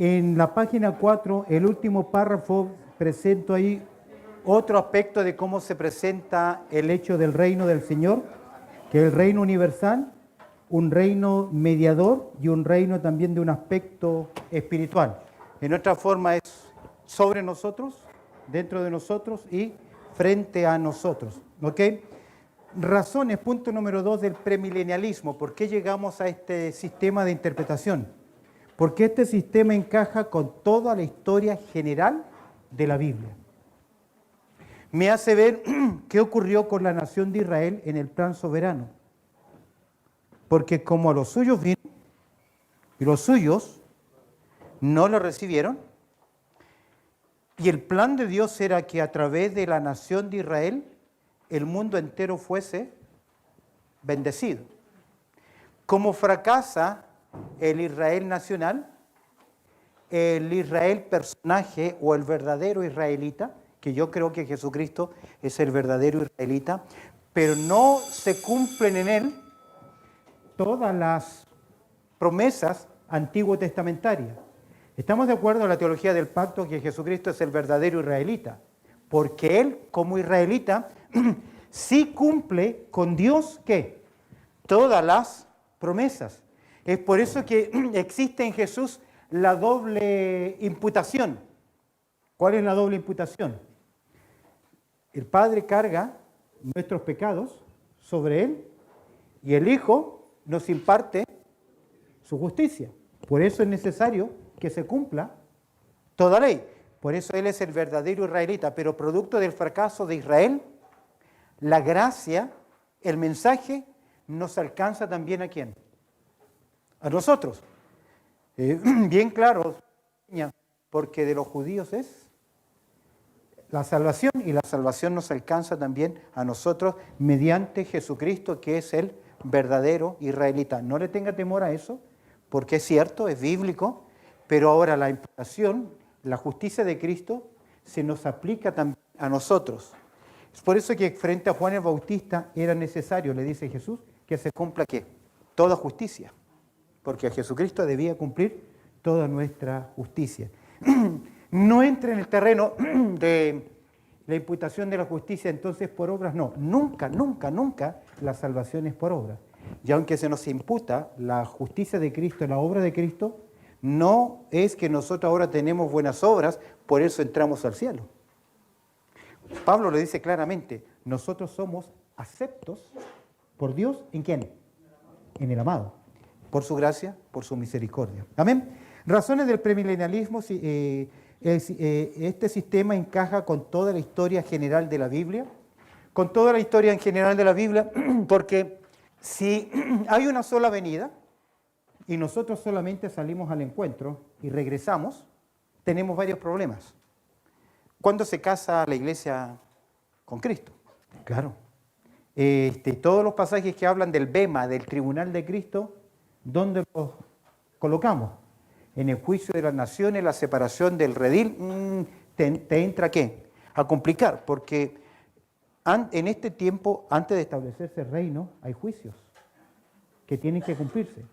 En la página 4, el último párrafo, presento ahí otro aspecto de cómo se presenta el hecho del reino del Señor, que es el reino universal, un reino mediador y un reino también de un aspecto espiritual. En otra forma es sobre nosotros, dentro de nosotros y frente a nosotros. ¿Ok? Razones, punto número 2 del premilenialismo. ¿Por qué llegamos a este sistema de interpretación? Porque este sistema encaja con toda la historia general de la Biblia. Me hace ver qué ocurrió con la nación de Israel en el plan soberano. Porque como a los suyos vino, y los suyos no lo recibieron, y el plan de Dios era que a través de la nación de Israel, el mundo entero fuese bendecido. Como fracasa el Israel nacional, el Israel personaje o el verdadero israelita, que yo creo que Jesucristo es el verdadero israelita, pero no se cumplen en él todas las promesas antiguo testamentarias. Estamos de acuerdo en la teología del pacto que Jesucristo es el verdadero israelita, porque él como israelita sí cumple con Dios ¿qué? Todas las promesas. Es por eso que existe en Jesús la doble imputación. ¿Cuál es la doble imputación? El Padre carga nuestros pecados sobre Él y el Hijo nos imparte su justicia. Por eso es necesario que se cumpla toda ley. Por eso Él es el verdadero israelita, pero producto del fracaso de Israel, la gracia, el mensaje, nos alcanza también ¿a quién? A nosotros. Bien claro, porque de los judíos es la salvación, y la salvación nos alcanza también a nosotros mediante Jesucristo, que es el verdadero israelita. No le tenga temor a eso, porque es cierto, es bíblico, pero ahora la imputación, la justicia de Cristo, se nos aplica también a nosotros. Es por eso que frente a Juan el Bautista era necesario, le dice Jesús, que se cumpla ¿qué? Toda justicia, porque a Jesucristo debía cumplir toda nuestra justicia. No entre en el terreno de la imputación de la justicia entonces por obras, no. Nunca, nunca, nunca la salvación es por obras. Y aunque se nos imputa la justicia de Cristo, la obra de Cristo, no es que nosotros ahora tenemos buenas obras, por eso entramos al cielo. Pablo le dice claramente, nosotros somos aceptos por Dios, ¿en quién? En el amado. Por su gracia, por su misericordia. Amén. Razones del premilenialismo. Este sistema encaja con toda la historia general de la Biblia, con toda la historia en general de la Biblia, porque si hay una sola venida y nosotros solamente salimos al encuentro y regresamos, tenemos varios problemas. ¿Cuándo se casa la iglesia con Cristo? Claro. Todos los pasajes que hablan del bema, del tribunal de Cristo, ¿dónde los colocamos? En el juicio de las naciones, la separación del redil, te entra ¿qué? A complicar, porque en este tiempo, antes de establecerse el reino, hay juicios que tienen que cumplirse.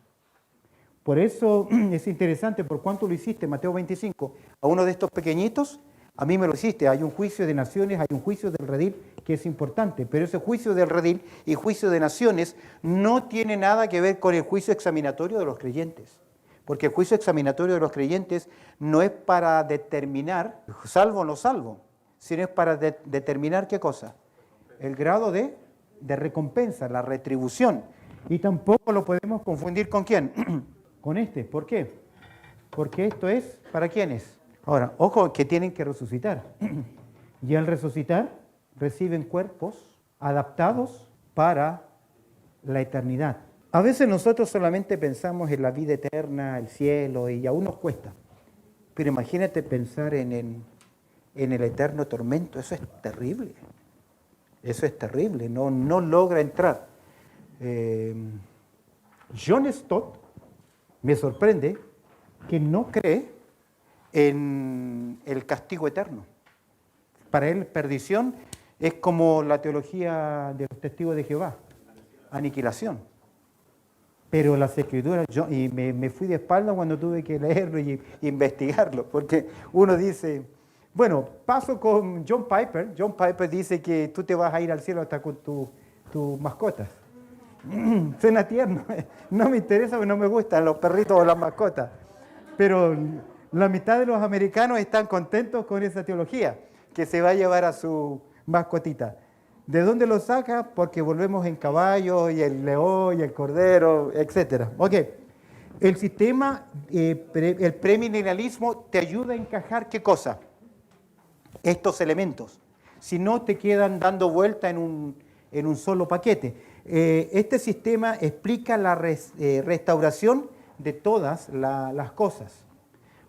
Por eso es interesante, ¿por cuánto lo hiciste? Mateo 25, a uno de estos pequeñitos, a mí me lo hiciste. Hay un juicio de naciones, hay un juicio del redil que es importante, pero ese juicio del redil y juicio de naciones no tiene nada que ver con el juicio examinatorio de los creyentes. Porque el juicio examinatorio de los creyentes no es para determinar salvo o no salvo, sino es para determinar ¿qué cosa? El grado de recompensa, la retribución. Y tampoco lo podemos confundir ¿con quién? Con este. ¿Por qué? Porque esto es ¿para quiénes? Ahora, ojo que tienen que resucitar. Y al resucitar reciben cuerpos adaptados para la eternidad. A veces nosotros solamente pensamos en la vida eterna, el cielo, y aún nos cuesta. Pero imagínate pensar en el eterno tormento, eso es terrible. Eso es terrible, no logra entrar. John Stott me sorprende que no cree en el castigo eterno. Para él, perdición es como la teología de los testigos de Jehová, aniquilación. Pero las escrituras, y me fui de espalda cuando tuve que leerlo y investigarlo, porque uno dice, bueno, paso con John Piper. John Piper dice que tú te vas a ir al cielo hasta con tus mascotas. Suena tierno, no me interesa porque no me gustan los perritos o las mascotas. Pero la mitad de los americanos están contentos con esa teología, que se va a llevar a su mascotita. ¿De dónde lo saca? Porque volvemos en caballo y el león y el cordero, etc. Ok, el sistema, el premilenialismo te ayuda a encajar ¿qué cosa? Estos elementos. Si no, te quedan dando vuelta en un solo paquete. Este sistema explica la restauración de todas las cosas,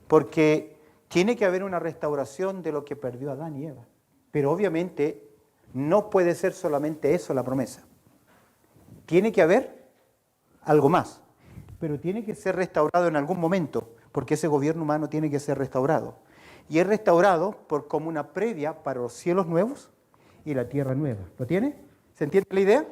porque tiene que haber una restauración de lo que perdió Adán y Eva. Pero obviamente no puede ser solamente eso la promesa. Tiene que haber algo más, pero tiene que ser restaurado en algún momento, porque ese gobierno humano tiene que ser restaurado. Y es restaurado como una previa para los cielos nuevos y la tierra nueva. ¿Lo tiene? ¿Se entiende la idea?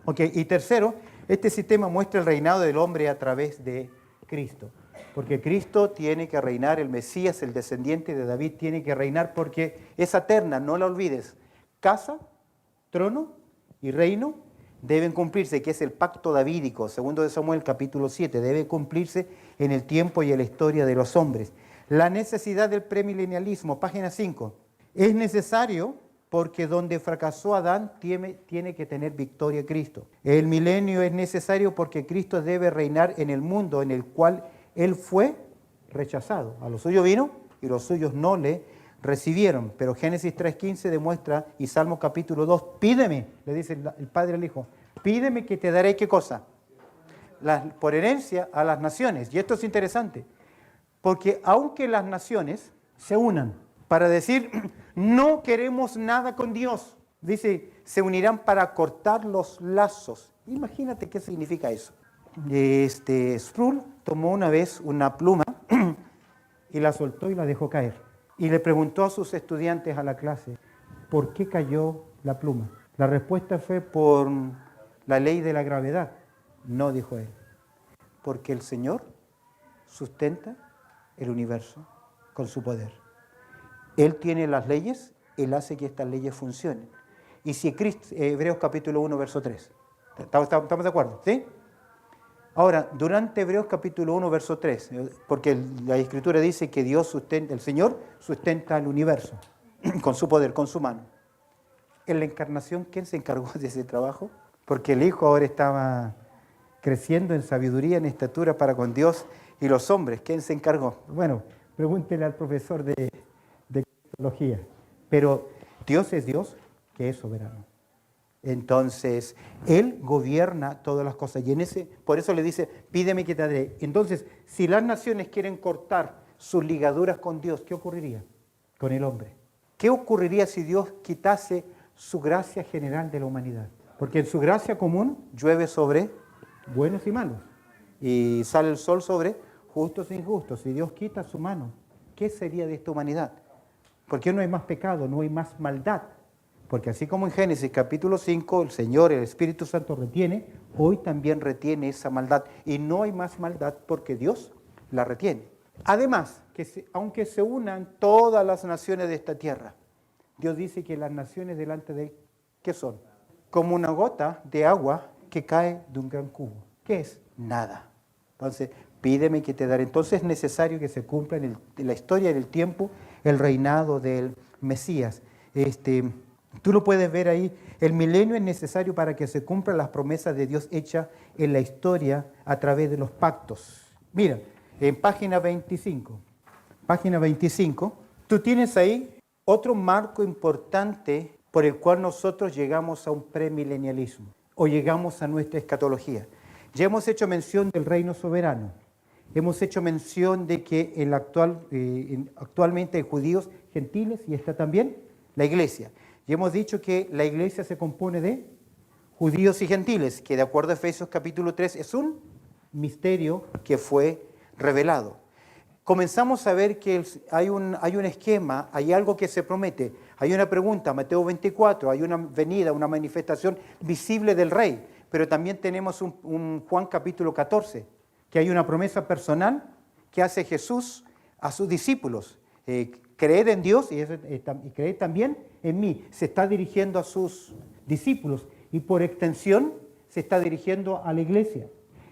Ok, y tercero, este sistema muestra el reinado del hombre a través de Cristo. Porque Cristo tiene que reinar, el Mesías, el descendiente de David, tiene que reinar porque es eterna, no la olvides. Casa, trono y reino deben cumplirse, que es el pacto davídico, segundo de Samuel capítulo 7, debe cumplirse en el tiempo y en la historia de los hombres. La necesidad del premilenialismo, página 5, es necesario porque donde fracasó Adán tiene que tener victoria Cristo. El milenio es necesario porque Cristo debe reinar en el mundo en el cual Él fue rechazado. A los suyos vino y los suyos no le recibieron. Pero Génesis 3.15 demuestra, y Salmo capítulo 2, pídeme, le dice el Padre al Hijo, pídeme que te daré ¿qué cosa? Por herencia a las naciones. Y esto es interesante, porque aunque las naciones se unan para decir, no queremos nada con Dios, dice, se unirán para cortar los lazos. Imagínate qué significa eso. Sproul tomó una vez una pluma y la soltó y la dejó caer. Y le preguntó a sus estudiantes a la clase, ¿por qué cayó la pluma? La respuesta fue por la ley de la gravedad. No, dijo él, porque el Señor sustenta el universo con su poder. Él tiene las leyes, Él hace que estas leyes funcionen. Y si Cristo, Hebreos capítulo 1, verso 3. ¿Estamos de acuerdo? ¿Sí? Ahora, durante Hebreos capítulo 1, verso 3, porque la Escritura dice que Dios sustenta, el Señor sustenta el universo con su poder, con su mano. En la encarnación, ¿quién se encargó de ese trabajo? Porque el Hijo ahora estaba creciendo en sabiduría, en estatura para con Dios y los hombres. ¿Quién se encargó? Bueno, pregúntele al profesor de cristología. Pero Dios es Dios, que es soberano. Entonces, Él gobierna todas las cosas. Y por eso le dice, pídeme que te daré. Entonces, si las naciones quieren cortar sus ligaduras con Dios, ¿qué ocurriría con el hombre? ¿Qué ocurriría si Dios quitase su gracia general de la humanidad? Porque en su gracia común llueve sobre buenos y malos. Y sale el sol sobre justos e injustos. Si Dios quita su mano, ¿qué sería de esta humanidad? Porque no hay más pecado, no hay más maldad. Porque así como en Génesis capítulo 5, el Señor, el Espíritu Santo retiene, hoy también retiene esa maldad. Y no hay más maldad porque Dios la retiene. Además, aunque se unan todas las naciones de esta tierra, Dios dice que las naciones delante de Él, ¿qué son? Como una gota de agua que cae de un gran cubo. ¿Qué es? Nada. Entonces, pídeme que te daré. Entonces es necesario que se cumpla en la historia del tiempo el reinado del Mesías. Tú lo puedes ver ahí, el milenio es necesario para que se cumplan las promesas de Dios hechas en la historia a través de los pactos. Mira, en página 25, tú tienes ahí otro marco importante por el cual nosotros llegamos a un premilenialismo o llegamos a nuestra escatología. Ya hemos hecho mención del reino soberano, hemos hecho mención de que actualmente hay judíos, gentiles y está también la iglesia. Y hemos dicho que la iglesia se compone de judíos y gentiles, que de acuerdo a Efesios capítulo 3 es un misterio que fue revelado. Comenzamos a ver que hay un esquema, hay algo que se promete, hay una pregunta, Mateo 24, hay una venida, una manifestación visible del Rey. pero también tenemos un Juan capítulo 14, que hay una promesa personal que hace Jesús a sus discípulos. Creed en Dios y creed también en mí. Se está dirigiendo a sus discípulos y por extensión se está dirigiendo a la iglesia.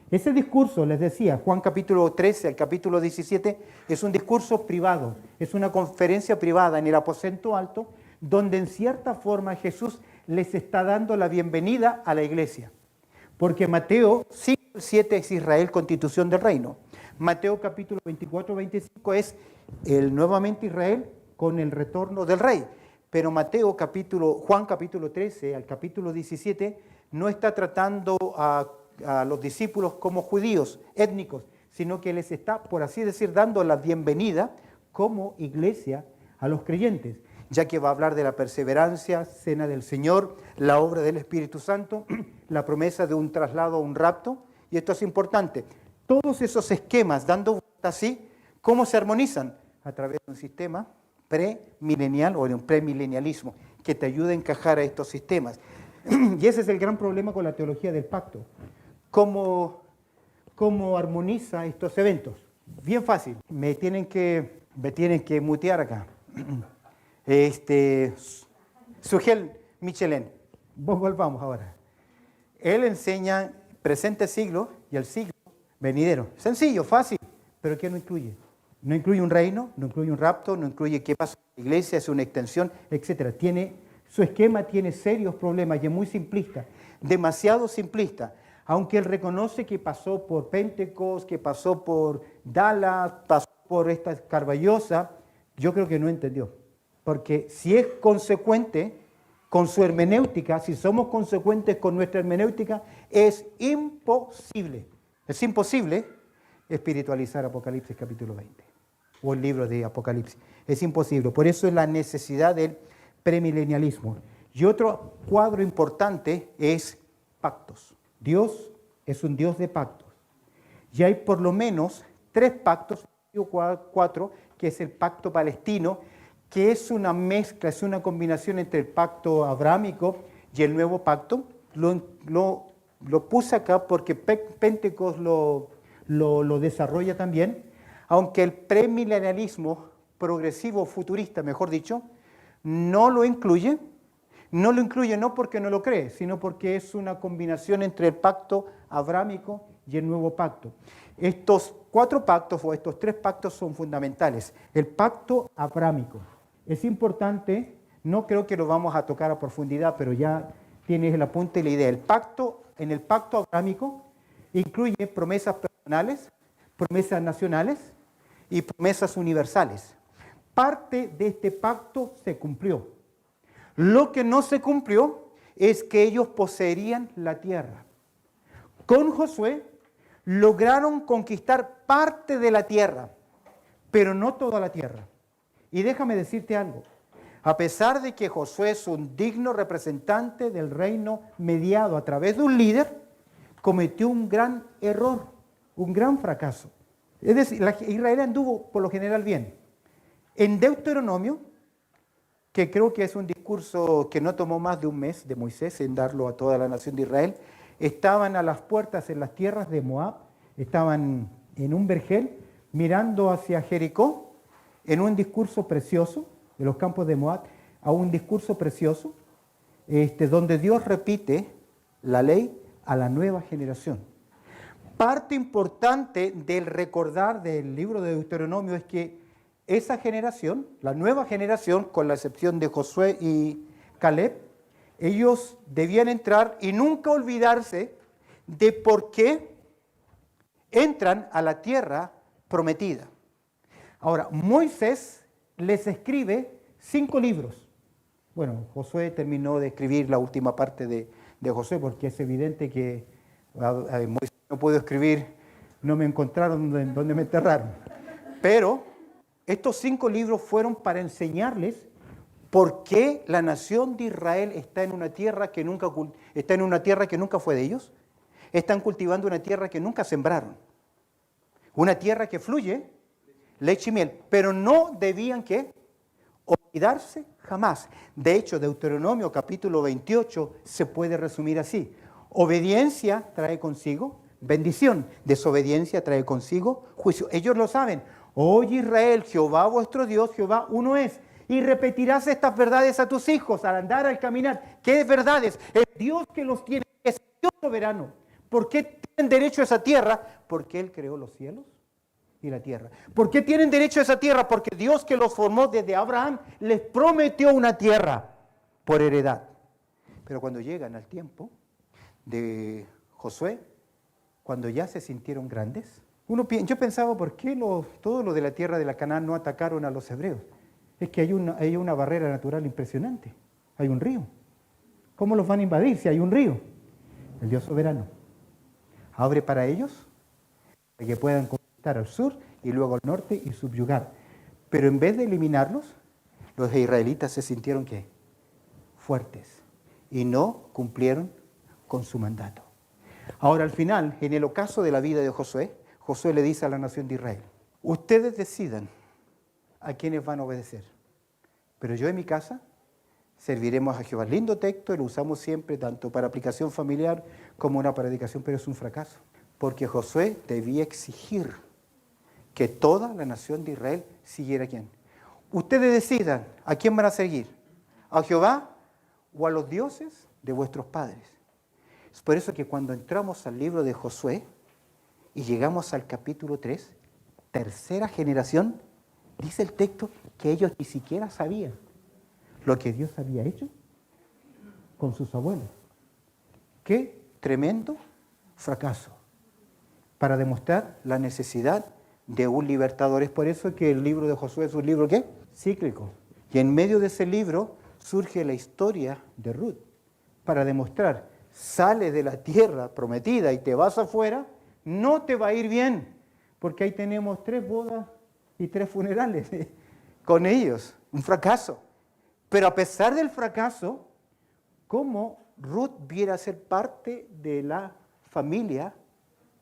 Ese discurso, les decía, Juan capítulo 13 al capítulo 17, es un discurso privado, es una conferencia privada en el aposento alto, donde en cierta forma Jesús les está dando la bienvenida a la iglesia. Porque Mateo 5:7 es Israel, constitución del reino. Mateo capítulo 24-25 es nuevamente Israel con el retorno del rey. Pero Juan capítulo 13 al capítulo 17 no está tratando a los discípulos como judíos étnicos, sino que les está, por así decir, dando la bienvenida como iglesia a los creyentes, ya que va a hablar de la perseverancia, cena del Señor, la obra del Espíritu Santo, la promesa de un traslado, un rapto, y esto es importante. Todos esos esquemas dando vuelta así, ¿cómo se armonizan? A través de un sistema premilenial o de un premilenialismo que te ayuda a encajar a estos sistemas. Y ese es el gran problema con la teología del pacto. ¿Cómo armoniza estos eventos? Bien fácil. Me tienen que mutear acá. Sugel Michelin. Volvamos ahora. Él enseña presente siglo y el siglo venidero. Sencillo, fácil, pero ¿qué no incluye? No incluye un reino, no incluye un rapto, no incluye qué pasa en la iglesia, es una extensión, etc. Su esquema tiene serios problemas y es muy simplista, demasiado simplista. Aunque él reconoce que pasó por Pentecostés, que pasó por Dallas, pasó por esta Carballosa, yo creo que no entendió. Porque si es consecuente con su hermenéutica, si somos consecuentes con nuestra hermenéutica, es imposible espiritualizar Apocalipsis capítulo 20 o el libro de Apocalipsis. Es imposible. Por eso es la necesidad del premilenialismo. Y otro cuadro importante es pactos. Dios es un Dios de pactos. Y hay por lo menos 3 pactos, 4, que es el pacto palestino, que es una mezcla, es una combinación entre el pacto abrahámico y el nuevo pacto. Lo puse acá porque Pentecostés lo desarrolla también, aunque el premilenialismo progresivo, futurista, mejor dicho, no lo incluye. No lo incluye no porque no lo cree, sino porque es una combinación entre el pacto abrahámico y el nuevo pacto. Estos 4 pactos o estos 3 pactos son fundamentales. El pacto abrahámico es importante, no creo que lo vamos a tocar a profundidad, pero ya tienes el apunte y la idea. En el pacto abrahámico incluye promesas personales, promesas nacionales y promesas universales. Parte de este pacto se cumplió. Lo que no se cumplió es que ellos poseerían la tierra. Con Josué lograron conquistar parte de la tierra, pero no toda la tierra. Y déjame decirte algo. A pesar de que Josué es un digno representante del reino mediado a través de un líder, cometió un gran error, un gran fracaso. Es decir, Israel anduvo por lo general bien. En Deuteronomio, que creo que es un discurso que no tomó más de un mes de Moisés en darlo a toda la nación de Israel, estaban a las puertas en las tierras de Moab, estaban en un vergel mirando hacia Jericó, en un discurso precioso, de los campos de Moab, a un discurso precioso, donde Dios repite la ley a la nueva generación. Parte importante del recordar del libro de Deuteronomio es que esa generación, la nueva generación, con la excepción de Josué y Caleb, ellos debían entrar y nunca olvidarse de por qué entran a la tierra prometida. Ahora, Moisés les escribe 5 libros. Bueno, Josué terminó de escribir la última parte de Josué porque es evidente que Moisés no pudo escribir, no me encontraron donde me enterraron. Pero estos 5 libros fueron para enseñarles por qué la nación de Israel está en una tierra que nunca fue de ellos. Están cultivando una tierra que nunca sembraron. Una tierra que fluye leche y miel, pero no debían ¿qué? Olvidarse jamás. De hecho, Deuteronomio capítulo 28 se puede resumir así. Obediencia trae consigo bendición. Desobediencia trae consigo juicio. Ellos lo saben. Oye Israel, Jehová vuestro Dios, Jehová uno es. Y repetirás estas verdades a tus hijos al andar, al caminar. ¿Qué verdades? El Dios que los tiene es Dios soberano. ¿Por qué tienen derecho a esa tierra? Porque Él creó los cielos y la tierra. ¿Por qué tienen derecho a esa tierra? Porque Dios que los formó desde Abraham les prometió una tierra por heredad. Pero cuando llegan al tiempo de Josué, cuando ya se sintieron grandes, yo pensaba, ¿por qué todo lo de la tierra de la Canaán no atacaron a los hebreos? Es que hay una barrera natural impresionante. Hay un río. ¿Cómo los van a invadir si hay un río? El Dios soberano abre para ellos para que puedan conquistar al sur y luego al norte y subyugar. Pero en vez de eliminarlos, los israelitas se sintieron ¿qué? Fuertes y no cumplieron con su mandato. Ahora al final, en el ocaso de la vida de Josué, Josué le dice a la nación de Israel: ustedes decidan a quiénes van a obedecer, pero yo en mi casa serviremos a Jehová. Lindo texto, lo usamos siempre tanto para aplicación familiar como una predicación, pero es un fracaso, porque Josué debía exigir que toda la nación de Israel siguiera a quién. Ustedes decidan a quién van a seguir, a Jehová o a los dioses de vuestros padres. Es por eso que cuando entramos al libro de Josué y llegamos al capítulo 3, tercera generación, dice el texto que ellos ni siquiera sabían lo que Dios había hecho con sus abuelos. Qué tremendo fracaso para demostrar la necesidad de un libertador. Es por eso que el libro de Josué es un libro ¿qué? Cíclico. Y en medio de ese libro surge la historia de Ruth para demostrar: sale de la tierra prometida y te vas afuera, no te va a ir bien, porque ahí tenemos 3 bodas y 3 funerales con ellos, un fracaso. Pero a pesar del fracaso, ¿cómo Ruth viene a ser parte de la familia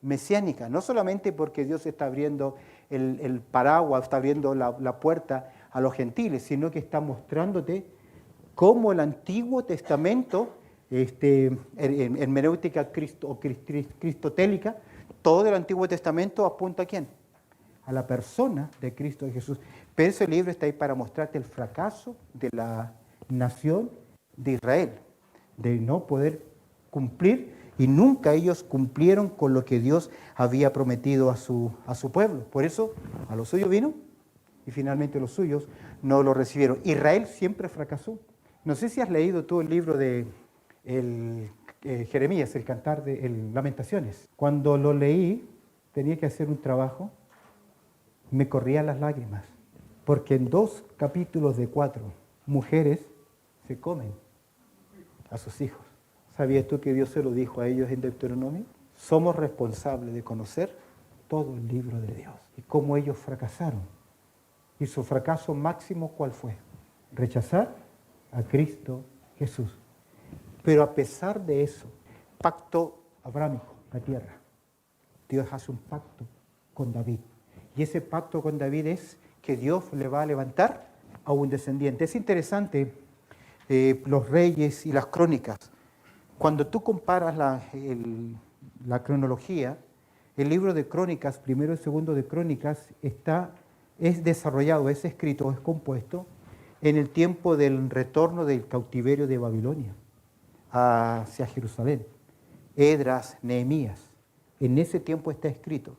mesiánica? No solamente porque Dios está abriendo el paraguas, está abriendo la puerta a los gentiles, sino que está mostrándote cómo el Antiguo Testamento, en hermenéutica cristotélica, todo el Antiguo Testamento apunta ¿a quién? A la persona de Cristo Jesús. Pero ese libro está ahí para mostrarte el fracaso de la nación de Israel, de no poder cumplir, y nunca ellos cumplieron con lo que Dios había prometido a su pueblo. Por eso a los suyos vino y finalmente los suyos no lo recibieron. Israel siempre fracasó. No sé si has leído tú el libro de Jeremías, el cantar de Lamentaciones. Cuando lo leí, tenía que hacer un trabajo, me corrían las lágrimas, porque en 2 capítulos de 4, mujeres se comen a sus hijos. ¿Sabías tú que Dios se lo dijo a ellos en Deuteronomio? Somos responsables de conocer todo el libro de Dios y cómo ellos fracasaron. Y su fracaso máximo, ¿cuál fue? Rechazar a Cristo Jesús. Pero a pesar de eso, pacto abrámico, la tierra, Dios hace un pacto con David. Y ese pacto con David es que Dios le va a levantar a un descendiente. Es interesante los reyes y las crónicas. Cuando tú comparas la cronología, el libro de Crónicas, primero y segundo de Crónicas, es desarrollado, es escrito, es compuesto en el tiempo del retorno del cautiverio de Babilonia hacia Jerusalén. Esdras, Nehemías, en ese tiempo está escrito.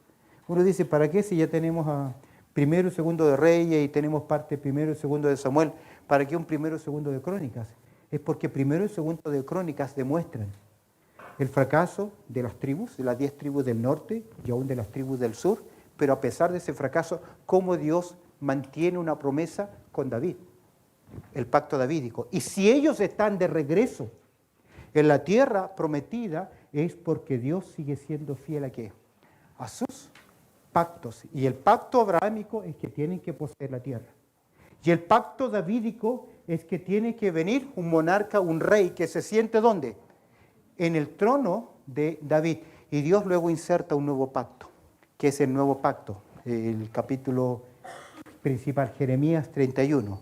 Uno dice, ¿para qué si ya tenemos a primero y segundo de Reyes y tenemos parte primero y segundo de Samuel? ¿Para qué un primero y segundo de Crónicas? Es porque primero y segundo de Crónicas demuestran el fracaso de las tribus, de las 10 tribus del norte y aún de las tribus del sur, pero a pesar de ese fracaso, cómo Dios mantiene una promesa con David, el pacto davídico. Y si ellos están de regreso en la tierra prometida, es porque Dios sigue siendo fiel ¿a qué? A sus pactos. Y el pacto abrahámico es que tienen que poseer la tierra. Y el pacto davídico es que tiene que venir un monarca, un rey, que se siente ¿dónde? En el trono de David. Y Dios luego inserta un nuevo pacto, que es el nuevo pacto, el capítulo principal, Jeremías 31.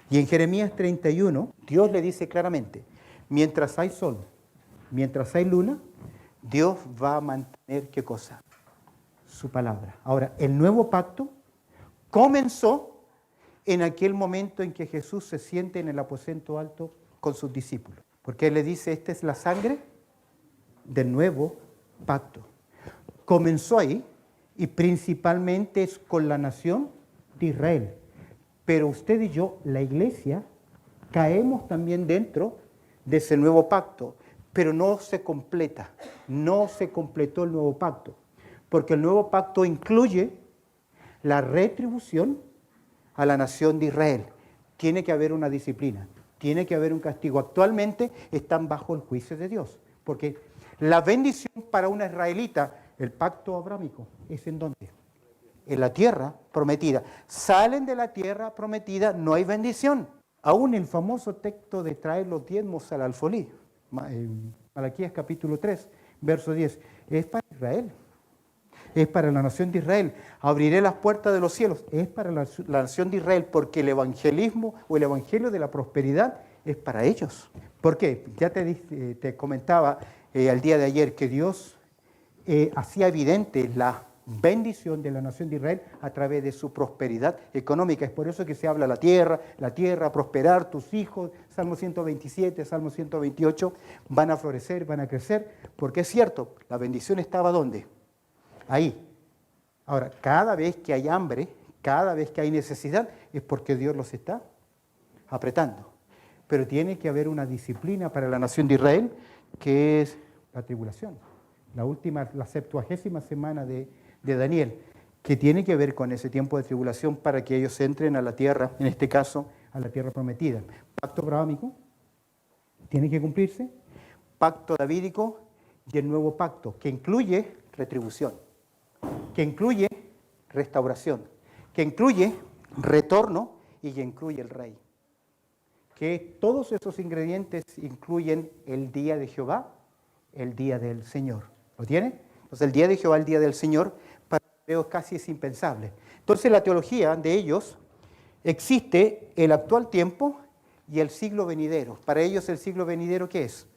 Y en Jeremías 31, Dios le dice claramente, mientras hay sol mientras hay luna, Dios va a mantener, ¿qué cosa? Su palabra. Ahora, el nuevo pacto comenzó en aquel momento en que Jesús se siente en el aposento alto con sus discípulos. Porque Él le dice, esta es la sangre del nuevo pacto. Comenzó ahí y principalmente es con la nación de Israel. Pero usted y yo, la iglesia, caemos también dentro de ese nuevo pacto, pero no se completa, no se completó el nuevo pacto, porque el nuevo pacto incluye la retribución a la nación de Israel. Tiene que haber una disciplina, tiene que haber un castigo. Actualmente están bajo el juicio de Dios, porque la bendición para una israelita, el pacto abrámico, ¿es en dónde? En la tierra prometida. Salen de la tierra prometida, no hay bendición. Aún el famoso texto de traer los diezmos al alfolí, Malaquías capítulo 3, verso 10, es para Israel. Es para la nación de Israel. Abriré las puertas de los cielos. Es para la nación de Israel, porque el evangelismo o el evangelio de la prosperidad es para ellos. ¿Por qué? Ya te comentaba al día de ayer que Dios hacía evidente la bendición de la nación de Israel a través de su prosperidad económica. Es por eso que se habla la tierra, prosperar, tus hijos, Salmo 127, Salmo 128, van a florecer, van a crecer, porque es cierto, la bendición estaba ¿dónde? Ahí. Ahora, cada vez que hay hambre, cada vez que hay necesidad, es porque Dios los está apretando. Pero tiene que haber una disciplina para la nación de Israel, que es la tribulación. La 70ª semana de Daniel, que tiene que ver con ese tiempo de tribulación para que ellos entren a la tierra, en este caso, a la tierra prometida. Pacto abrahámico, tiene que cumplirse. Pacto davídico y el nuevo pacto, que incluye retribución, que incluye restauración, que incluye retorno y que incluye el rey. Que todos esos ingredientes incluyen el día de Jehová, el día del Señor. ¿Lo tiene? Entonces el día de Jehová, el día del Señor, para los hebreos casi es impensable. Entonces la teología de ellos existe el actual tiempo y el siglo venidero. Para ellos el siglo venidero, ¿qué es?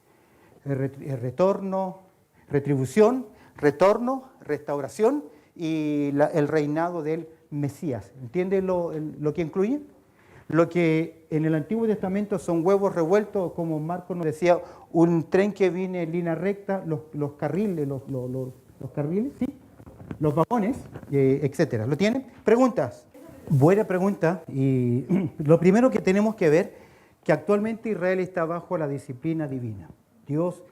El retorno, retribución, retorno, restauración y el reinado del Mesías. ¿Entiende lo que incluye? Lo que en el Antiguo Testamento son huevos revueltos, como Marcos nos decía, un tren que viene en línea recta, los carriles, los carriles, ¿sí? Los vagones, etcétera. ¿Lo tienen? ¿Preguntas? Buena pregunta. Y lo primero que tenemos que ver, que actualmente Israel está bajo la disciplina divina. Dios,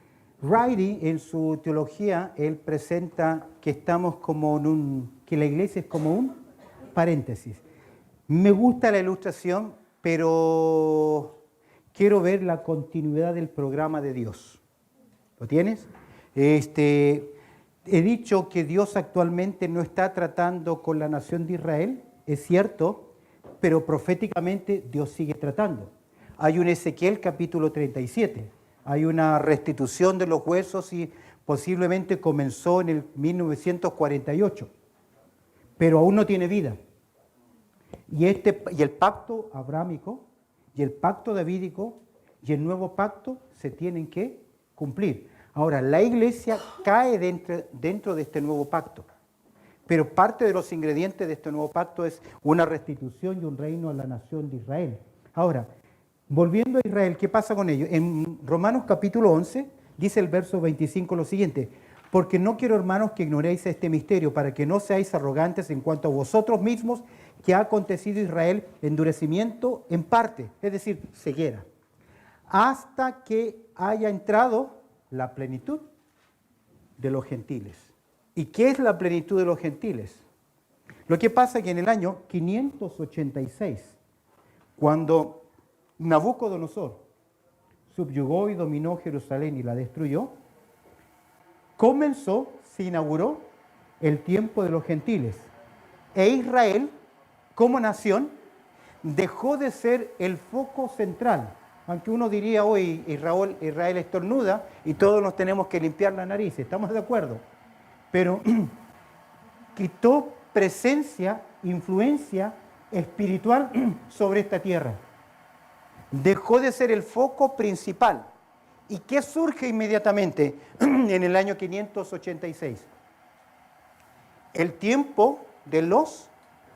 Riley, en su teología, él presenta que estamos como que la iglesia es como un paréntesis. Me gusta la ilustración, pero quiero ver la continuidad del programa de Dios. ¿Lo tienes? He dicho que Dios actualmente no está tratando con la nación de Israel, es cierto, pero proféticamente Dios sigue tratando. Hay un Ezequiel capítulo 37, hay una restitución de los huesos y posiblemente comenzó en el 1948, pero aún no tiene vida. Y el pacto abrámico, y el pacto davídico, y el nuevo pacto se tienen que cumplir. Ahora, la iglesia cae dentro de este nuevo pacto, pero parte de los ingredientes de este nuevo pacto es una restitución y un reino a la nación de Israel. Ahora, volviendo a Israel, ¿qué pasa con ellos? En Romanos capítulo 11 dice el verso 25 lo siguiente: porque no quiero, hermanos, que ignoréis este misterio, para que no seáis arrogantes en cuanto a vosotros mismos, que ha acontecido Israel endurecimiento en parte, es decir, ceguera, hasta que haya entrado la plenitud de los gentiles. ¿Y qué es la plenitud de los gentiles? Lo que pasa es que en el año 586, cuando Nabucodonosor subyugó y dominó Jerusalén y la destruyó, se inauguró el tiempo de los gentiles. E Israel, como nación, dejó de ser el foco central. Aunque uno diría hoy, Israel estornuda y todos nos tenemos que limpiar la nariz, ¿estamos de acuerdo? Pero quitó presencia, influencia espiritual sobre esta tierra. Dejó de ser el foco principal ¿Y qué surge inmediatamente en el año 586? El tiempo de los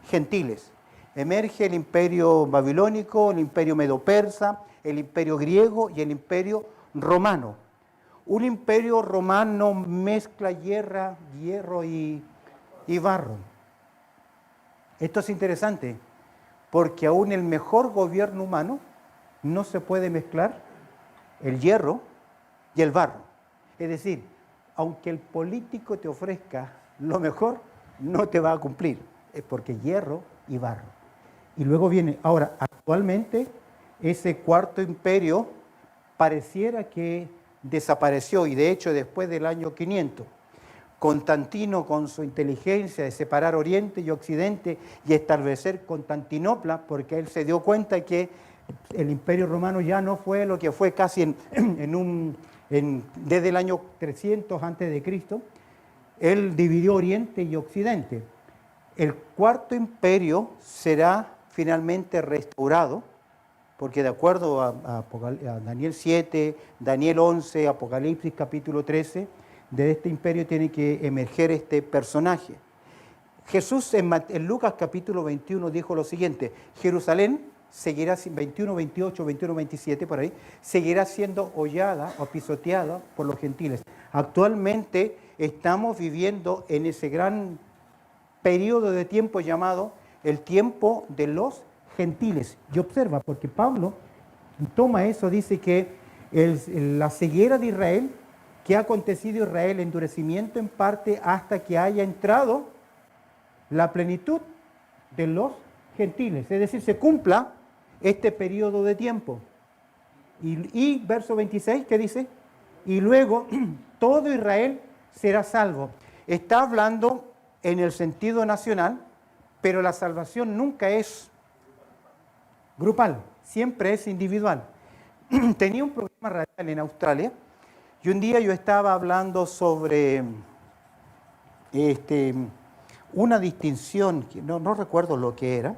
gentiles. Emerge el imperio babilónico, el imperio medo-persa, el imperio griego y el imperio romano. Un imperio romano mezcla hierro y barro. Esto es interesante, porque aún el mejor gobierno humano no se puede mezclar el hierro y el barro. Es decir, aunque el político te ofrezca lo mejor, no te va a cumplir. Es porque hierro y barro. Y luego viene, ahora, actualmente, ese cuarto imperio pareciera que desapareció, y de hecho después del año 500, Constantino, con su inteligencia de separar Oriente y Occidente y establecer Constantinopla, porque él se dio cuenta que el Imperio Romano ya no fue lo que fue casi desde el año 300 a.C., él dividió Oriente y Occidente. El cuarto imperio será finalmente restaurado, porque de acuerdo a Daniel 7, Daniel 11, Apocalipsis capítulo 13, de este imperio tiene que emerger este personaje. Jesús en Lucas capítulo 21 dijo lo siguiente: Jerusalén seguirá, 21, 28, 21, 27 por ahí, seguirá siendo hollada o pisoteada por los gentiles. Actualmente estamos viviendo en ese gran periodo de tiempo llamado el tiempo de los gentiles. Y observa, porque Pablo toma eso, dice que la ceguera de Israel, que ha acontecido Israel, endurecimiento en parte hasta que haya entrado la plenitud de los gentiles, es decir, se cumpla este periodo de tiempo. Y verso 26, ¿qué dice? Y luego todo Israel será salvo. Está hablando en el sentido nacional, pero la salvación nunca es grupal, siempre es individual. Tenía un programa radial en Australia y un día yo estaba hablando sobre una distinción, que no recuerdo lo que era,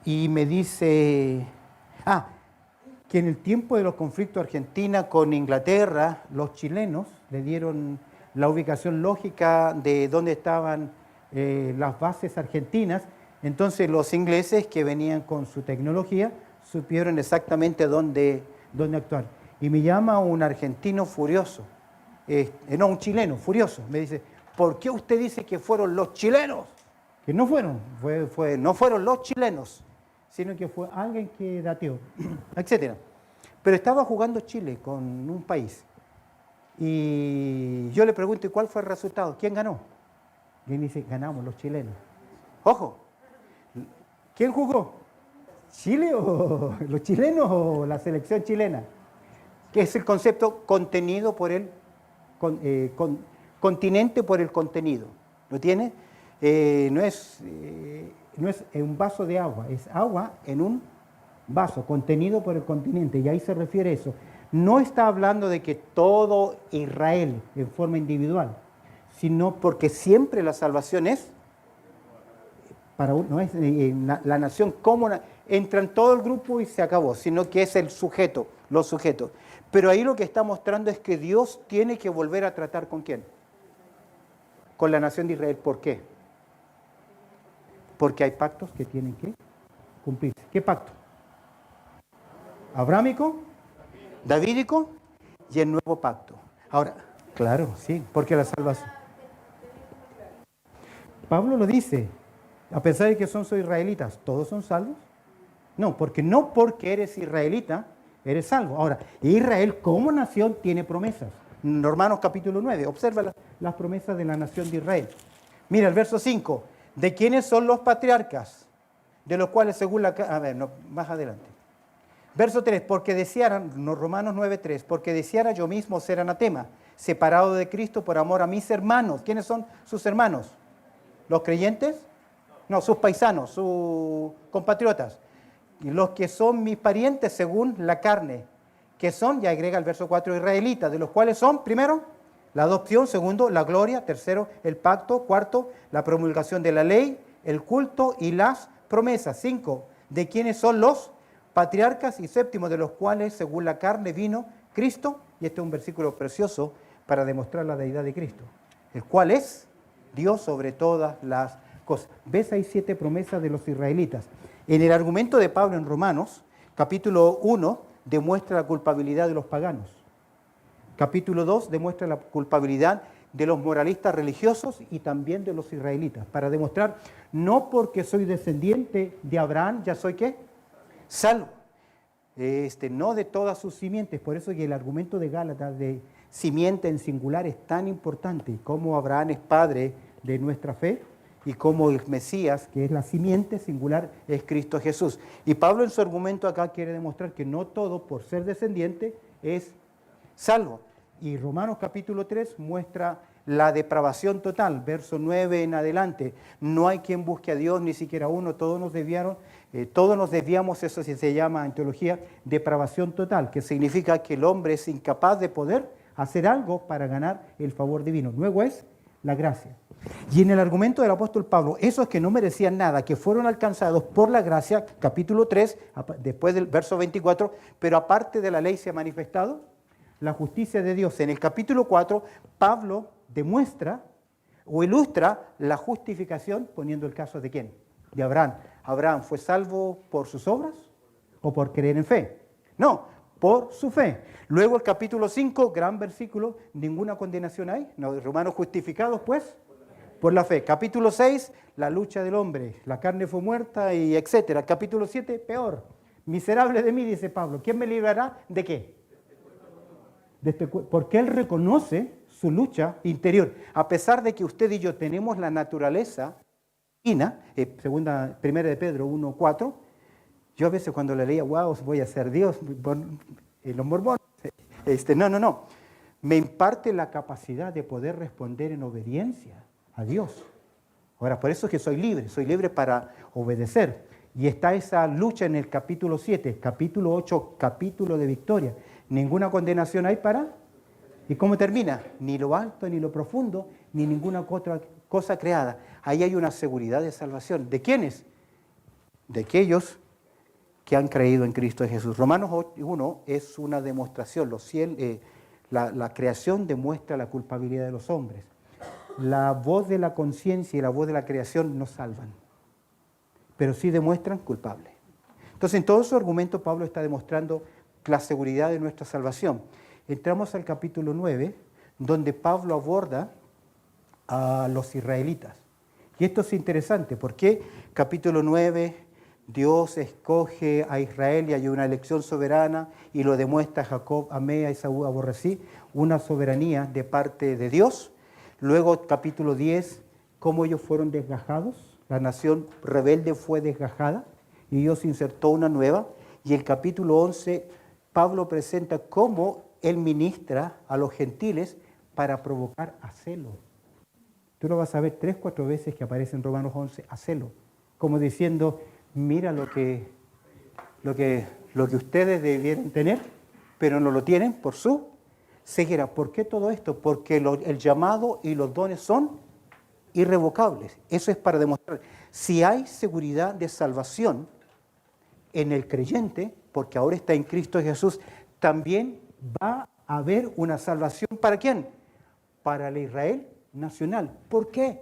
y me dice, que en el tiempo de los conflictos Argentina con Inglaterra, los chilenos le dieron la ubicación lógica de dónde estaban las bases argentinas. Entonces los ingleses, que venían con su tecnología, supieron exactamente dónde actuar. Y me llama un argentino furioso, un chileno furioso, me dice: ¿por qué usted dice que fueron los chilenos? Que no fueron, no fueron los chilenos, sino que fue alguien que dateó, etc. Pero estaba jugando Chile con un país. Y yo le pregunto: ¿y cuál fue el resultado? ¿Quién ganó? Y él dice: ganamos los chilenos. Ojo, ¿quién jugó? ¿Chile o los chilenos o la selección chilena? Que es el concepto contenido por el continente por el contenido. ¿Lo tiene? No es un vaso de agua, es agua en un vaso, contenido por el continente, y ahí se refiere eso. No está hablando de que todo Israel en forma individual, sino porque siempre la salvación es para uno, no es la nación como entra en todo el grupo y se acabó, sino que es el sujeto, los sujetos. Pero ahí lo que está mostrando es que Dios tiene que volver a tratar ¿con quién? Con la nación de Israel. ¿Por qué? Porque hay pactos que tienen que cumplirse. ¿Qué pacto? Abrámico, davídico y el nuevo pacto. Ahora, claro, sí, porque la salvación. Pablo lo dice, a pesar de que son israelitas, ¿todos son salvos? No, porque eres israelita, eres salvo. Ahora, Israel como nación tiene promesas. En Romanos capítulo 9, observa las promesas de la nación de Israel. Mira el verso 5, ¿de quiénes son los patriarcas? De los cuales según la... A ver, no, más adelante. Verso 3, porque deseara, Romanos 9:3, porque deseara yo mismo ser anatema, separado de Cristo por amor a mis hermanos. ¿Quiénes son sus hermanos? ¿Los creyentes? No, sus paisanos, sus compatriotas. Y los que son mis parientes según la carne, que son, ya agrega el verso 4, israelitas, de los cuales son, primero, la adopción, segundo, la gloria, tercero, el pacto, cuarto, la promulgación de la ley, el culto y las promesas. 5, de quienes son los patriarcas, y séptimo, de los cuales, según la carne, vino Cristo, y este es un versículo precioso para demostrar la deidad de Cristo, el cual es Dios sobre todas las cosas. ¿Ves? Hay 7 promesas de los israelitas. En el argumento de Pablo en Romanos, capítulo 1, demuestra la culpabilidad de los paganos. Capítulo 2 demuestra la culpabilidad de los moralistas religiosos y también de los israelitas, para demostrar, no porque soy descendiente de Abraham, ya soy ¿qué? Salvo. No de todas sus simientes. Por eso que el argumento de Gálatas de simiente en singular es tan importante, como Abraham es padre de nuestra fe y como el Mesías, que es la simiente singular, es Cristo Jesús. Y Pablo en su argumento acá quiere demostrar que no todo por ser descendiente es salvo. Y Romanos capítulo 3 muestra la depravación total, verso 9 en adelante. No hay quien busque a Dios, ni siquiera uno, todos nos desviamos, eso sí se llama en teología depravación total, que significa que el hombre es incapaz de poder hacer algo para ganar el favor divino. Luego es la gracia. Y en el argumento del apóstol Pablo, esos que no merecían nada, que fueron alcanzados por la gracia, capítulo 3, después del verso 24, pero aparte de la ley se ha manifestado la justicia de Dios. En el capítulo 4, Pablo demuestra o ilustra la justificación poniendo el caso de ¿quién? De Abraham. ¿Abraham fue salvo por sus obras o por creer en fe? No, por su fe. Luego el capítulo 5, gran versículo, ninguna condenación hay. No, Romanos justificados pues por la fe. Capítulo 6, la lucha del hombre, la carne fue muerta y etcétera. Capítulo 7, peor. Miserable de mí, dice Pablo. ¿Quién me librará de qué? Porque él reconoce su lucha interior. A pesar de que usted y yo tenemos la naturaleza divina, primera de Pedro 1:4, yo a veces cuando le leía, wow, voy a ser Dios, los mormones, no. Me imparte la capacidad de poder responder en obediencia a Dios. Ahora, por eso es que soy libre para obedecer. Y está esa lucha en el capítulo 7, capítulo 8, capítulo de victoria. Ninguna condenación hay para... ¿Y cómo termina? Ni lo alto, ni lo profundo, ni ninguna otra cosa creada. Ahí hay una seguridad de salvación. ¿De quiénes? De aquellos que han creído en Cristo Jesús. Romanos 1 es una demostración. La creación demuestra la culpabilidad de los hombres. La voz de la conciencia y la voz de la creación no salvan, pero sí demuestran culpables. Entonces, en todo su argumento, Pablo está demostrando la seguridad de nuestra salvación. Entramos al capítulo 9, donde Pablo aborda a los israelitas. Y esto es interesante, porque capítulo 9, Dios escoge a Israel y hay una elección soberana y lo demuestra Jacob, amé, a Esaú aborrecí, una soberanía de parte de Dios. Luego capítulo 10, cómo ellos fueron desgajados, la nación rebelde fue desgajada y Dios insertó una nueva. Y el capítulo 11, Pablo presenta cómo él ministra a los gentiles para provocar a celo. Tú lo vas a ver 3, 4 veces que aparece en Romanos 11, a celo, como diciendo, mira lo que ustedes debieran tener, pero no lo tienen por su ceguera. ¿Por qué todo esto? Porque el llamado y los dones son irrevocables. Eso es para demostrar, si hay seguridad de salvación en el creyente, porque ahora está en Cristo Jesús, también va a haber una salvación ¿para quién? Para el Israel nacional. ¿Por qué?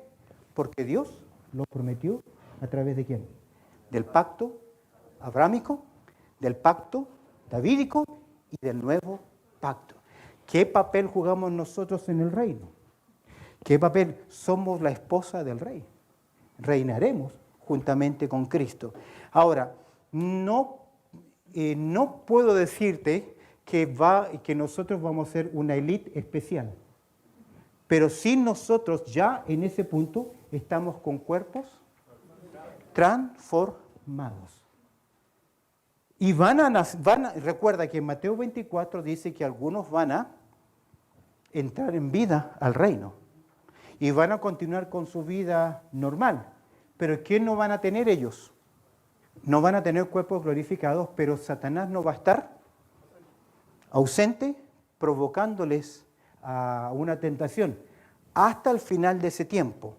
Porque Dios lo prometió a través de ¿quién? Del pacto abrámico, del pacto davídico y del nuevo pacto. ¿Qué papel jugamos nosotros en el reino? ¿Qué papel? Somos la esposa del rey. Reinaremos juntamente con Cristo. Ahora, no puedo decirte que nosotros vamos a ser una élite especial. Pero sí nosotros ya en ese punto estamos con cuerpos transformados. Y recuerda que en Mateo 24 dice que algunos van a entrar en vida al reino. Y van a continuar con su vida normal. Pero ¿qué no van a tener ellos? No van a tener cuerpos glorificados, pero Satanás no va a estar ausente, provocándoles a una tentación hasta el final de ese tiempo.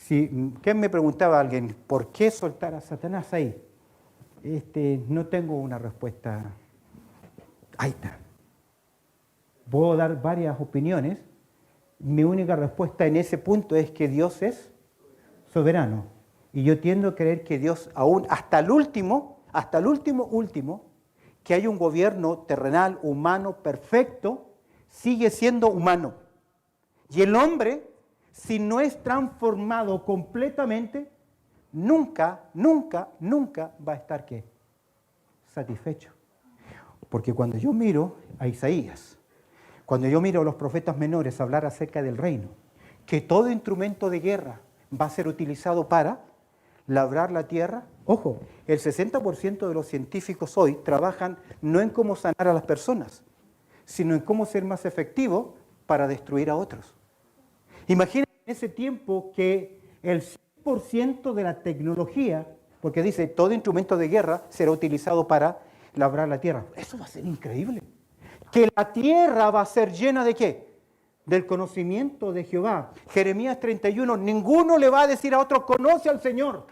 ¿Quién me preguntaba alguien, por qué soltar a Satanás ahí? No tengo una respuesta. Ahí está. puedo dar varias opiniones. Mi única respuesta en ese punto es que Dios es soberano. Y yo tiendo a creer que Dios, aún hasta el último, que hay un gobierno terrenal, humano, perfecto, sigue siendo humano. Y el hombre, si no es transformado completamente, nunca va a estar ¿qué? Satisfecho. Porque cuando yo miro a Isaías, cuando yo miro a los profetas menores hablar acerca del reino, que todo instrumento de guerra va a ser utilizado para labrar la tierra. Ojo, el 60% de los científicos hoy trabajan no en cómo sanar a las personas, sino en cómo ser más efectivo para destruir a otros. Imaginen en ese tiempo que el 100% de la tecnología, porque dice, todo instrumento de guerra será utilizado para labrar la tierra. Eso va a ser increíble. Que la tierra va a ser llena ¿de qué? Del conocimiento de Jehová. Jeremías 31, ninguno le va a decir a otro, conoce al Señor,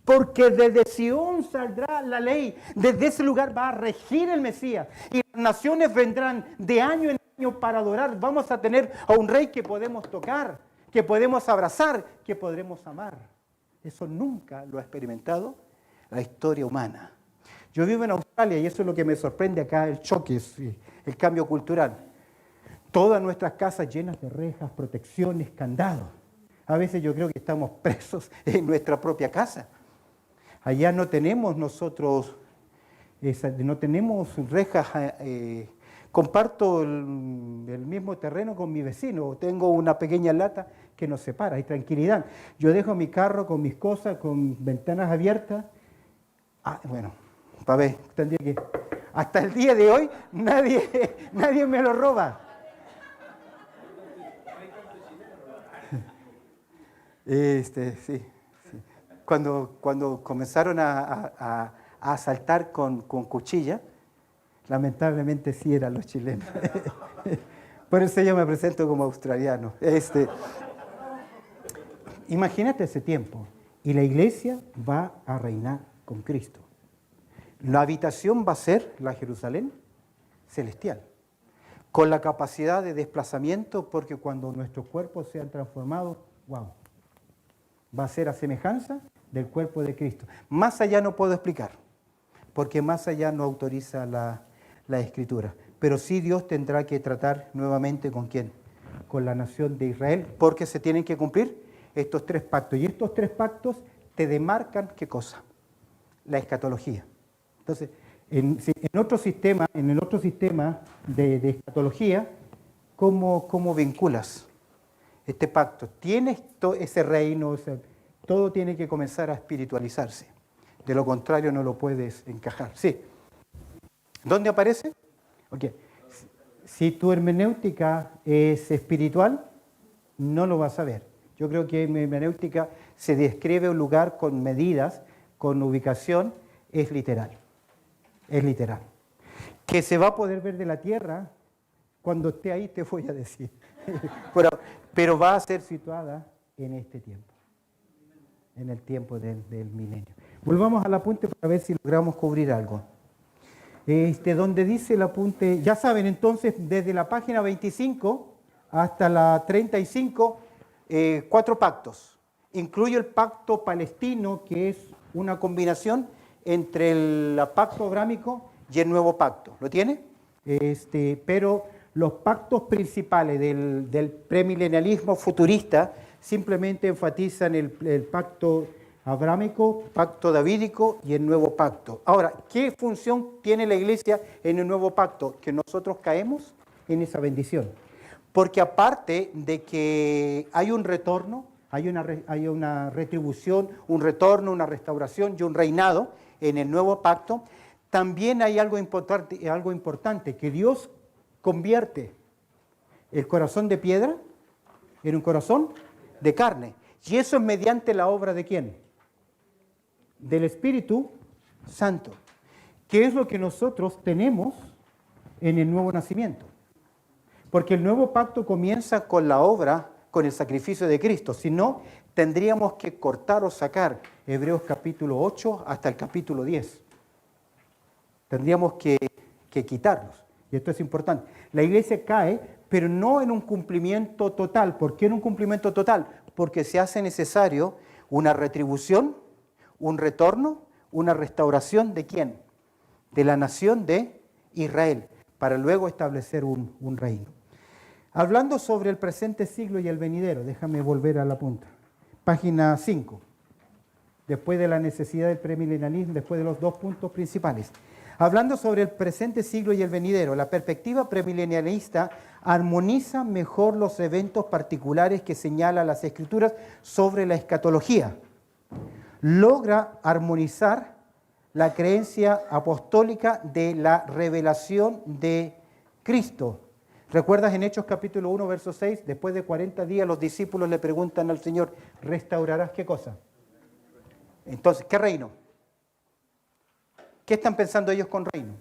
porque desde Sión saldrá la ley, desde ese lugar va a regir el Mesías, y las naciones vendrán de año en año para adorar. Vamos a tener a un rey que podemos tocar, que podemos abrazar, que podremos amar. Eso nunca lo ha experimentado la historia humana. Yo vivo en Australia y eso es lo que me sorprende acá, el choque, el cambio cultural. Todas nuestras casas llenas de rejas, protecciones, candados. A veces yo creo que estamos presos en nuestra propia casa. Allá no tenemos nosotros, no tenemos rejas. Comparto el mismo terreno con mi vecino. Tengo una pequeña lata que nos separa, hay tranquilidad. Yo dejo mi carro con mis cosas, con ventanas abiertas. Bueno, para ver, tendría que... Hasta el día de hoy nadie me lo roba. Sí. Cuando comenzaron a asaltar con cuchilla, lamentablemente sí eran los chilenos. Por eso yo me presento como australiano. Imagínate ese tiempo. Y la iglesia va a reinar con Cristo. La habitación va a ser la Jerusalén celestial, con la capacidad de desplazamiento, porque cuando nuestros cuerpos sean transformados, wow, va a ser a semejanza del cuerpo de Cristo. Más allá no puedo explicar, porque más allá no autoriza la Escritura. Pero sí Dios tendrá que tratar nuevamente ¿con quién? Con la nación de Israel, porque se tienen que cumplir estos 3 pactos. Y estos 3 pactos te demarcan ¿qué cosa? La escatología. Entonces, en el otro sistema de escatología, ¿cómo vinculas este pacto? Tienes ese reino, todo tiene que comenzar a espiritualizarse. De lo contrario no lo puedes encajar. Sí. ¿Dónde aparece? Okay. Si tu hermenéutica es espiritual, no lo vas a ver. Yo creo que en hermenéutica se describe un lugar con medidas, con ubicación, es literal. Es literal. Que se va a poder ver de la tierra, cuando esté ahí te voy a decir. Pero va a ser situada en este tiempo, en el tiempo del milenio. Volvamos al apunte para ver si logramos cubrir algo. Donde dice el apunte, ya saben entonces, desde la página 25 hasta la 35, 4 pactos. Incluye el pacto palestino, que es una combinación entre el pacto abrámico y el nuevo pacto. ¿Lo tiene? Pero los pactos principales del premilenialismo futurista simplemente enfatizan el pacto abrámico, pacto davídico y el nuevo pacto. Ahora, ¿qué función tiene la iglesia en el nuevo pacto? Que nosotros caemos en esa bendición. Porque aparte de que hay un retorno, hay una retribución, un retorno, una restauración y un reinado en el nuevo pacto, también hay algo importante, que Dios convierte el corazón de piedra en un corazón de carne. Y eso es mediante la obra ¿de quién? Del Espíritu Santo. ¿Qué es lo que nosotros tenemos en el nuevo nacimiento? Porque el nuevo pacto comienza con la obra, con el sacrificio de Cristo. Si no, tendríamos que cortar o sacar Hebreos capítulo 8 hasta el capítulo 10. Tendríamos que quitarlos. y esto es importante, la iglesia cae, pero no en un cumplimiento total. ¿Por qué en un cumplimiento total? Porque se hace necesario una retribución, un retorno, una restauración ¿de quién? De la nación de Israel, para luego establecer un reino. Hablando sobre el presente siglo y el venidero, déjame volver a la punta. Página 5. Después de la necesidad del premilenialismo, después de los dos puntos principales. Hablando sobre el presente siglo y el venidero, la perspectiva premilenialista armoniza mejor los eventos particulares que señalan las Escrituras sobre la escatología. Logra armonizar la creencia apostólica de la revelación de Cristo. ¿Recuerdas en Hechos capítulo 1, verso 6? Después de 40 días los discípulos le preguntan al Señor, ¿restaurarás qué cosa? Entonces, ¿qué reino? ¿Qué están pensando ellos con reino?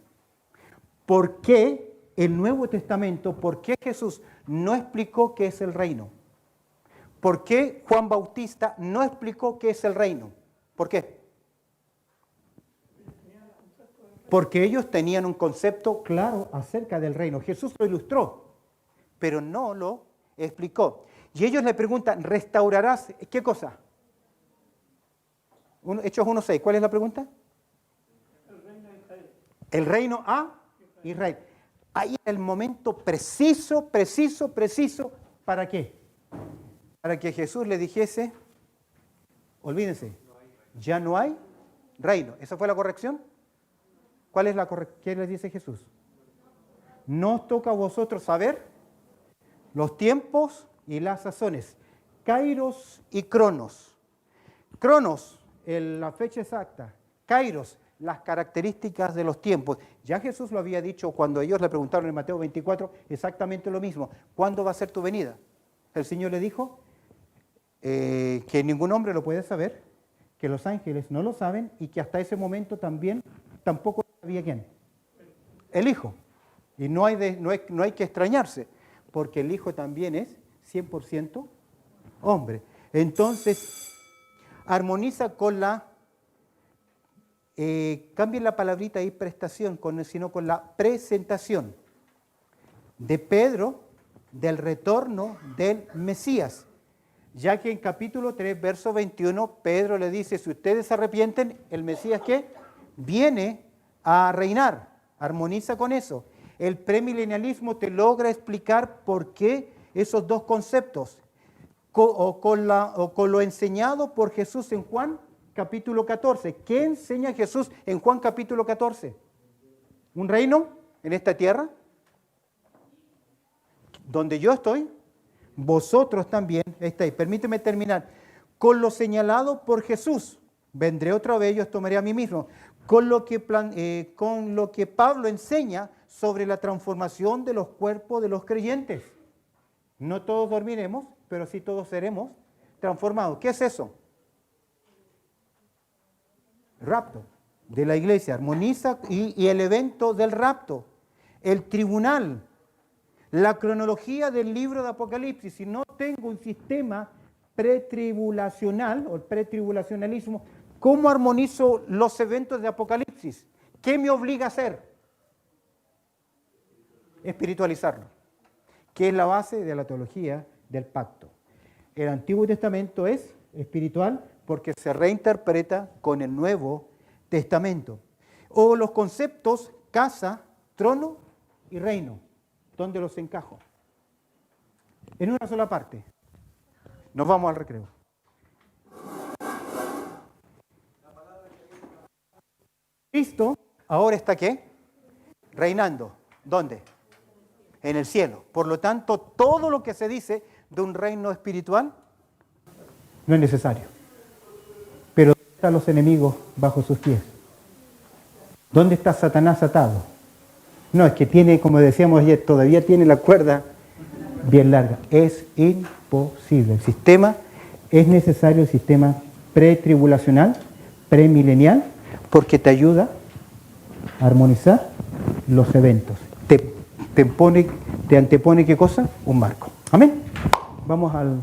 ¿Por qué el Nuevo Testamento, por qué Jesús no explicó qué es el reino? ¿Por qué Juan Bautista no explicó qué es el reino? ¿Por qué? Porque ellos tenían un concepto claro acerca del reino. Jesús lo ilustró, pero no lo explicó. Y ellos le preguntan, ¿restaurarás qué cosa? Hechos 1:6, ¿cuál es la pregunta? El reino de Israel. El reino a Israel. Ahí el momento preciso, ¿para qué? Para que Jesús le dijese, olvídense, ya no hay reino. ¿Esa fue la corrección? ¿Cuál es la corrección? ¿Qué les dice Jesús? No os toca a vosotros saber los tiempos y las sazones, Kairos y Cronos. Cronos, la fecha exacta, Kairos, las características de los tiempos. Ya Jesús lo había dicho cuando ellos le preguntaron en Mateo 24 exactamente lo mismo. ¿Cuándo va a ser tu venida? El Señor le dijo que ningún hombre lo puede saber, que los ángeles no lo saben y que hasta ese momento tampoco sabía quién. El Hijo. Y no hay que extrañarse, porque el Hijo también es 100% hombre. Entonces, armoniza con la, cambien la palabrita ahí prestación, sino con la presentación de Pedro del retorno del Mesías. Ya que en capítulo 3, verso 21, Pedro le dice, si ustedes se arrepienten, el Mesías ¿qué? Viene a reinar. Armoniza con eso. El premilenialismo te logra explicar por qué esos dos conceptos, con lo enseñado por Jesús en Juan capítulo 14. ¿Qué enseña Jesús en Juan capítulo 14? ¿Un reino en esta tierra? Donde yo estoy, vosotros también estáis. Permíteme terminar. Con lo señalado por Jesús, vendré otra vez y os tomaré a mí mismo. Con lo que Pablo enseña sobre la transformación de los cuerpos de los creyentes. No todos dormiremos, pero sí todos seremos transformados. ¿Qué es eso? Rapto de la iglesia. Armoniza y el evento del rapto. El tribunal. La cronología del libro de Apocalipsis. Si no tengo un sistema pretribulacional o el pretribulacionalismo, ¿cómo armonizo los eventos de Apocalipsis? ¿Qué me obliga a hacer? Espiritualizarlo, que es la base de la teología del pacto. El Antiguo Testamento es espiritual porque se reinterpreta con el Nuevo Testamento. O los conceptos casa, trono y reino. ¿Dónde los encajo? En una sola parte. Nos vamos al recreo. Cristo ahora está ¿qué? Reinando. ¿Dónde? En el cielo. Por lo tanto, todo lo que se dice de un reino espiritual no es necesario. Pero ¿dónde están los enemigos bajo sus pies? ¿Dónde está Satanás atado? No, es que tiene, como decíamos ayer, todavía tiene la cuerda bien larga. Es imposible. El sistema es necesario, el sistema pretribulacional, premilenial, porque te ayuda a armonizar los eventos. Te antepone ¿qué cosa? Un marco. Amén. Vamos al